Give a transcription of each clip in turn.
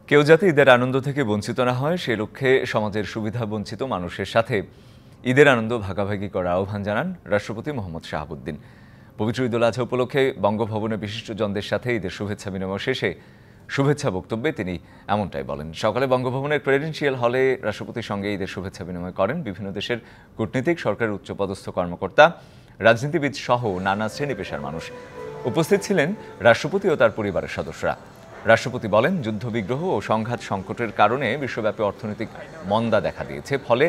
কেউ যাতে ঈদের আনন্দ থেকে বঞ্চিত না হয় সে লক্ষ্যে সমাজের সুবিধা বঞ্চিত মানুষের সাথে ঈদের আনন্দ ভাগাভাগি করার আহ্বান জানান রাষ্ট্রপতি মোহাম্মদ শাহাবুদ্দিন। পবিত্র ঈদুল আজহা উপলক্ষে বঙ্গভবনে বিশিষ্টজনদের সাথে ঈদের শুভেচ্ছা বিনিময় শেষে শুভেচ্ছা বক্তব্যে তিনি এমনটাই বলেন। সকালে বঙ্গভবনের প্রেসিডেন্সিয়াল হলে রাষ্ট্রপতির সঙ্গে ঈদের শুভেচ্ছা বিনিময় করেন বিভিন্ন দেশের কূটনীতিক, সরকারের উচ্চপদস্থ কর্মকর্তা, রাজনীতিবিদ সহ নানা শ্রেণী পেশার মানুষ। উপস্থিত ছিলেন রাষ্ট্রপতি ও তার পরিবারের সদস্যরা। রাষ্ট্রপতি বলেন, যুদ্ধবিগ্রহ ও সংঘাত সংকটের কারণে বিশ্বব্যাপী অর্থনৈতিক মন্দা দেখা দিয়েছে। ফলে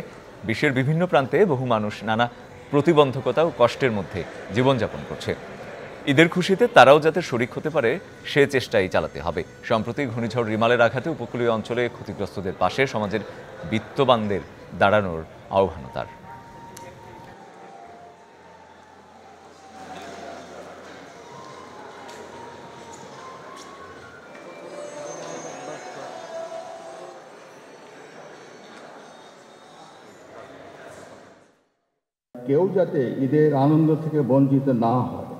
বিশ্বের বিভিন্ন প্রান্তে বহু মানুষ নানা প্রতিবন্ধকতা ও কষ্টের মধ্যে জীবনযাপন করছে। ঈদের খুশিতে তারাও যাতে শরিক হতে পারে সে চেষ্টাই চালাতে হবে। সম্প্রতি ঘূর্ণিঝড় রিমালের আঘাতে উপকূলীয় অঞ্চলে ক্ষতিগ্রস্তদের পাশে সমাজের বিত্তবানদের দাঁড়ানোর আহ্বান তার। কেউ যাতে ঈদের আনন্দ থেকে বঞ্চিত না হয়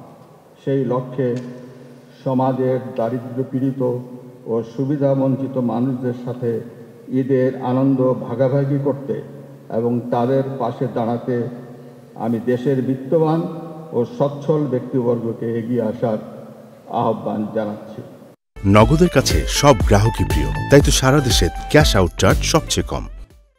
সেই লক্ষ্যে সমাজের দারিদ্র্যপীড়িত ও সুবিধাবঞ্চিত মানুষদের সাথে ঈদের আনন্দ ভাগাভাগি করতে এবং তাদের পাশে দাঁড়াতে আমি দেশের বিত্তবান ও সচ্ছল ব্যক্তিবর্গকে এগিয়ে আসার আহ্বান জানাচ্ছি। নগদের কাছে সব গ্রাহকই প্রিয়, তাই তো সারা দেশে ক্যাশ আউট চার্জ সবচেয়ে কম।